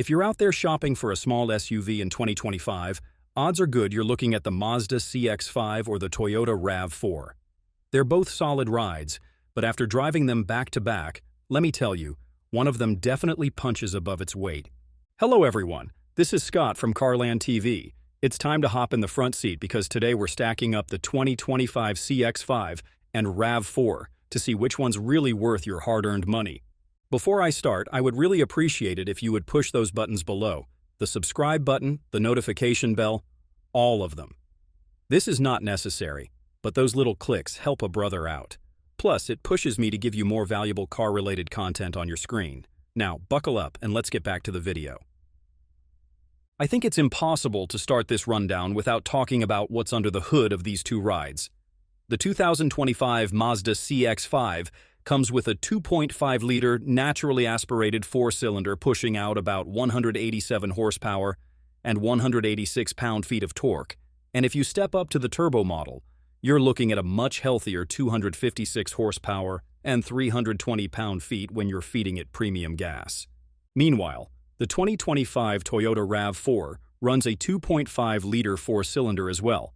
If you're out there shopping for a small SUV in 2025, odds are good you're looking at the Mazda CX-5 or the Toyota RAV4. They're both solid rides, but after driving them back to back, let me tell you, one of them definitely punches above its weight. Hello everyone, this is Scott from CarlandTV. It's time to hop in the front seat because today we're stacking up the 2025 CX-5 and RAV4 to see which one's really worth your hard-earned money. Before I start, I would really appreciate it if you would push those buttons below. The subscribe button, the notification bell, all of them. This is not necessary, but those little clicks help a brother out. Plus, it pushes me to give you more valuable car-related content on your screen. Now, buckle up and let's get back to the video. I think it's impossible to start this rundown without talking about what's under the hood of these two rides. The 2025 Mazda CX-5 comes with a 2.5-liter naturally aspirated four-cylinder pushing out about 187 horsepower and 186 pound-feet of torque. And if you step up to the turbo model, you're looking at a much healthier 256 horsepower and 320 pound-feet when you're feeding it premium gas. Meanwhile, the 2025 Toyota RAV4 runs a 2.5-liter four-cylinder as well,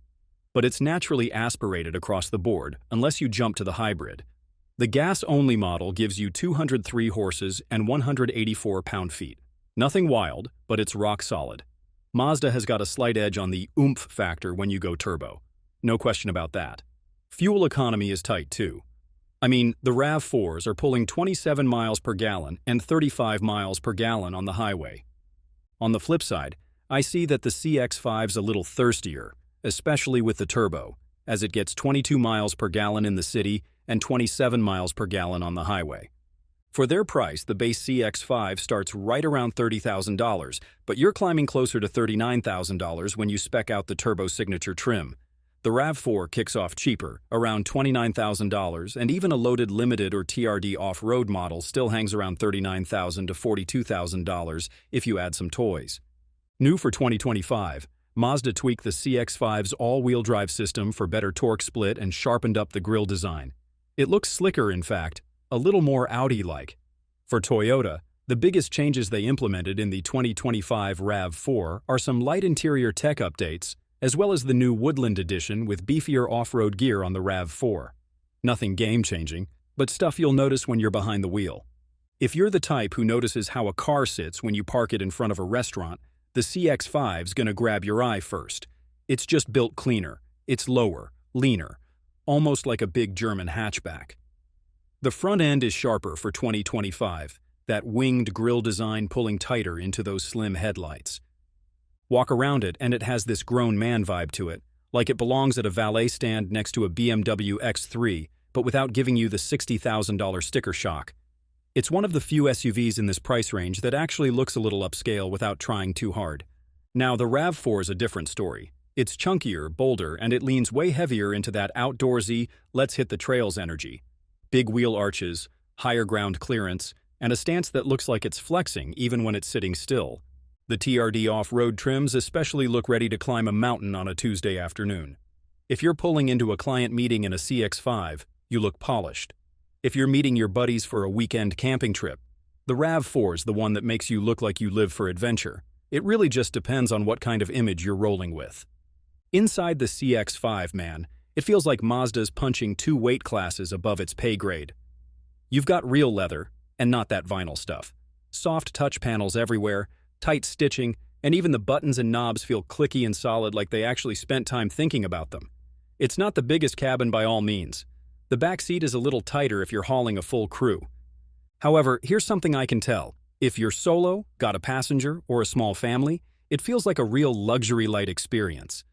but it's naturally aspirated across the board unless you jump to the hybrid. The gas-only model gives you 203 horses and 184 pound-feet. Nothing wild, but it's rock solid. Mazda has got a slight edge on the oomph factor when you go turbo. No question about that. Fuel economy is tight too. I mean, the RAV4s are pulling 27 miles per gallon and 35 miles per gallon on the highway. On the flip side, I see that the CX-5's a little thirstier, especially with the turbo, as it gets 22 miles per gallon in the city and 27 miles per gallon on the highway. For their price, the base CX-5 starts right around $30,000, but you're climbing closer to $39,000 when you spec out the turbo signature trim. The RAV4 kicks off cheaper, around $29,000, and even a loaded limited or TRD off-road model still hangs around $39,000 to $42,000 if you add some toys. New for 2025, Mazda tweaked the CX-5's all-wheel drive system for better torque split and sharpened up the grille design. It looks slicker, in fact, a little more Audi-like. For Toyota, the biggest changes they implemented in the 2025 RAV4 are some light interior tech updates, as well as the new Woodland Edition with beefier off-road gear on the RAV4. Nothing game-changing, but stuff you'll notice when you're behind the wheel. If you're the type who notices how a car sits when you park it in front of a restaurant, the CX-5's gonna grab your eye first. It's just built cleaner. It's lower, leaner, almost like a big German hatchback. The front end is sharper for 2025, that winged grille design pulling tighter into those slim headlights. Walk around it and it has this grown man vibe to it, like it belongs at a valet stand next to a BMW X3, but without giving you the $60,000 sticker shock. It's one of the few SUVs in this price range that actually looks a little upscale without trying too hard. Now, the RAV4 is a different story. It's chunkier, bolder, and it leans way heavier into that outdoorsy, let's hit the trails energy. Big wheel arches, higher ground clearance, and a stance that looks like it's flexing even when it's sitting still. The TRD off-road trims especially look ready to climb a mountain on a Tuesday afternoon. If you're pulling into a client meeting in a CX-5, you look polished. If you're meeting your buddies for a weekend camping trip, the RAV4's the one that makes you look like you live for adventure. It really just depends on what kind of image you're rolling with. Inside the CX-5, man, it feels like Mazda's punching two weight classes above its pay grade. You've got real leather, and not that vinyl stuff. Soft touch panels everywhere, tight stitching, and even the buttons and knobs feel clicky and solid like they actually spent time thinking about them. It's not the biggest cabin by all means. The back seat is a little tighter if you're hauling a full crew. However, here's something I can tell. If you're solo, got a passenger, or a small family, it feels like a real luxury light experience.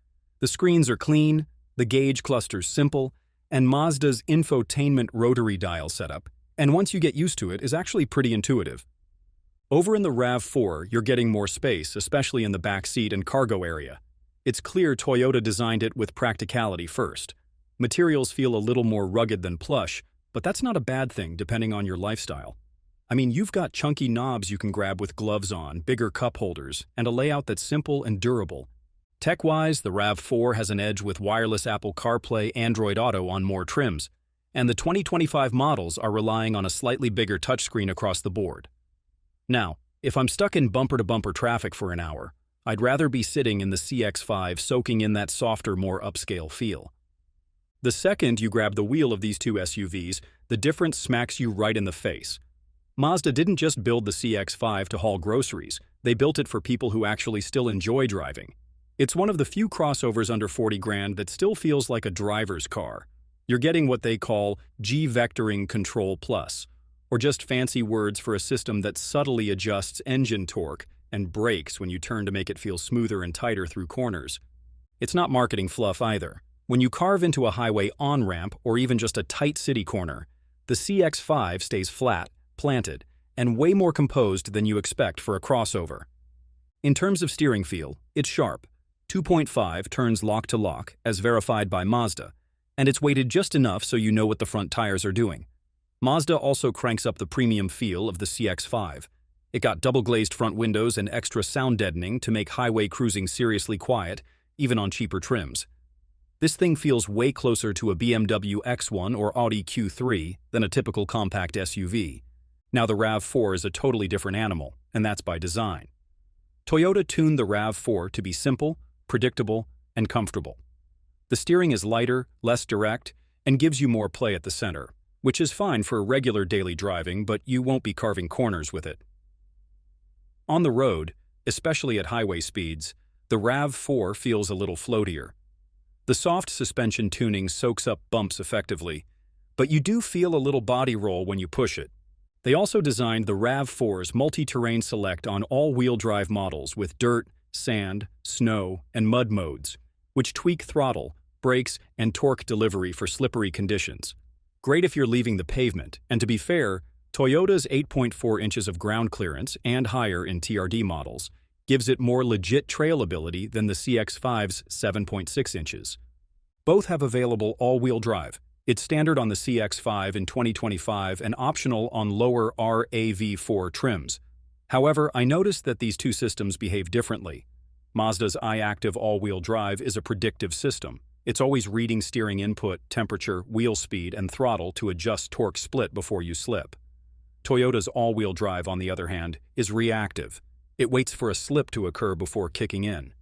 The screens are clean, the gauge cluster's simple, and Mazda's infotainment rotary dial setup, and once you get used to it, is actually pretty intuitive. Over in the RAV4, you're getting more space, especially in the back seat and cargo area. It's clear Toyota designed it with practicality first. Materials feel a little more rugged than plush, but that's not a bad thing depending on your lifestyle. I mean, you've got chunky knobs you can grab with gloves on, bigger cup holders, and a layout that's simple and durable. Tech-wise, the RAV4 has an edge with wireless Apple CarPlay, Android Auto on more trims, and the 2025 models are relying on a slightly bigger touchscreen across the board. Now, If I'm stuck in bumper-to-bumper traffic for an hour, I'd rather be sitting in the CX-5 soaking in that softer, more upscale feel. The second you grab the wheel of these two SUVs, the difference smacks you right in the face. Mazda didn't just build the CX-5 to haul groceries, they built it for people who actually still enjoy driving. It's one of the few crossovers under 40 grand that still feels like a driver's car. You're getting what they call G-Vectoring Control Plus, or just fancy words for a system that subtly adjusts engine torque and brakes when you turn to make it feel smoother and tighter through corners. It's not marketing fluff either. When you carve into a highway on-ramp or even just a tight city corner, the CX-5 stays flat, planted, and way more composed than you expect for a crossover. In terms of steering feel, it's sharp. 2.5 turns lock-to-lock, as verified by Mazda, and it's weighted just enough so you know what the front tires are doing. Mazda also cranks up the premium feel of the CX-5. It got double-glazed front windows and extra sound deadening to make highway cruising seriously quiet, even on cheaper trims. This thing feels way closer to a BMW X1 or Audi Q3 than a typical compact SUV. Now the RAV4 is a totally different animal, and that's by design. Toyota tuned the RAV4 to be simple, predictable, and comfortable. The steering is lighter, less direct, and gives you more play at the center, which is fine for regular daily driving, but you won't be carving corners with it. On the road, especially at highway speeds, the RAV4 feels a little floatier. The soft suspension tuning soaks up bumps effectively, but you do feel a little body roll when you push it. They also designed the RAV4's multi-terrain select on all-wheel drive models with dirt, sand, snow, and mud modes, which tweak throttle, brakes, and torque delivery for slippery conditions. Great if you're leaving the pavement, and to be fair, Toyota's 8.4 inches of ground clearance and higher in TRD models gives it more legit trail ability than the CX-5's 7.6 inches. Both have available all-wheel drive. It's standard on the CX-5 in 2025 and optional on lower RAV4 trims. However, I noticed that these two systems behave differently. Mazda's iActive all-wheel drive is a predictive system. It's always reading steering input, temperature, wheel speed, and throttle to adjust torque split before you slip. Toyota's all-wheel drive, on the other hand, is reactive. It waits for a slip to occur before kicking in.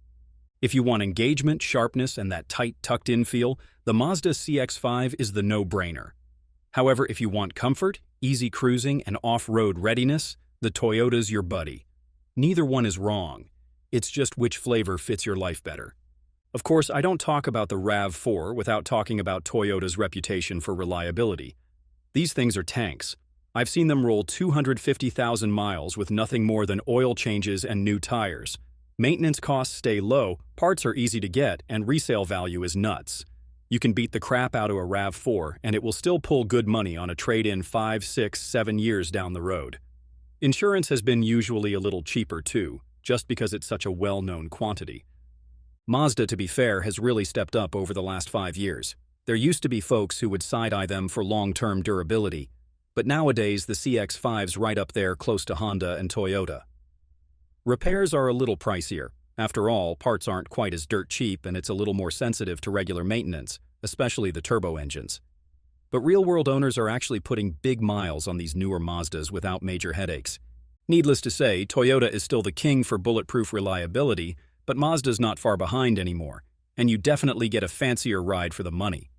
If you want engagement, sharpness, and that tight, tucked-in feel, the Mazda CX-5 is the no-brainer. However, if you want comfort, easy cruising, and off-road readiness, the Toyota's your buddy. Neither one is wrong. It's just which flavor fits your life better. Of course, I don't talk about the RAV4 without talking about Toyota's reputation for reliability. These things are tanks. I've seen them roll 250,000 miles with nothing more than oil changes and new tires. Maintenance costs stay low, parts are easy to get, and resale value is nuts. You can beat the crap out of a RAV4, and it will still pull good money on a trade-in 5, 6, 7 years down the road. Insurance has been usually a little cheaper too, just because it's such a well-known quantity. Mazda, to be fair, has really stepped up over the last 5 years. There used to be folks who would side-eye them for long-term durability, but nowadays the CX-5's right up there close to Honda and Toyota. Repairs are a little pricier. After all, parts aren't quite as dirt cheap and it's a little more sensitive to regular maintenance, especially the turbo engines. But real-world owners are actually putting big miles on these newer Mazdas without major headaches. Needless to say, Toyota is still the king for bulletproof reliability, but Mazda's not far behind anymore, and you definitely get a fancier ride for the money.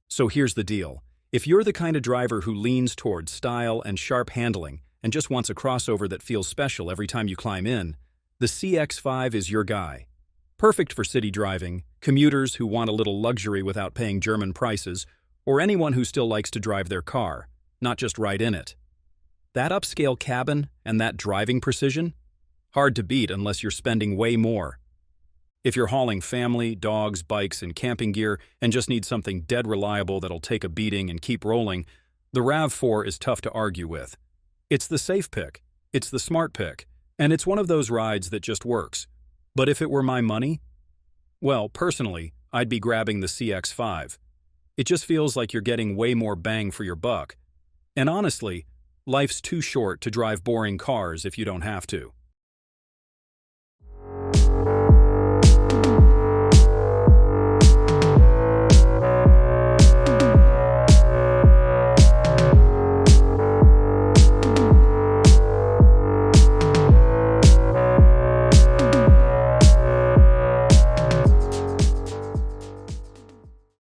So here's the deal. If you're the kind of driver who leans towards style and sharp handling and just wants a crossover that feels special every time you climb in, the CX-5 is your guy. Perfect for city driving, commuters who want a little luxury without paying German prices, or anyone who still likes to drive their car, not just ride in it. That upscale cabin and that driving precision? Hard to beat unless you're spending way more. If you're hauling family, dogs, bikes, and camping gear and just need something dead reliable that'll take a beating and keep rolling, the RAV4 is tough to argue with. It's the safe pick, it's the smart pick, and it's one of those rides that just works. But if it were my money? Well, personally, I'd be grabbing the CX-5. It just feels like you're getting way more bang for your buck. And honestly, life's too short to drive boring cars if you don't have to.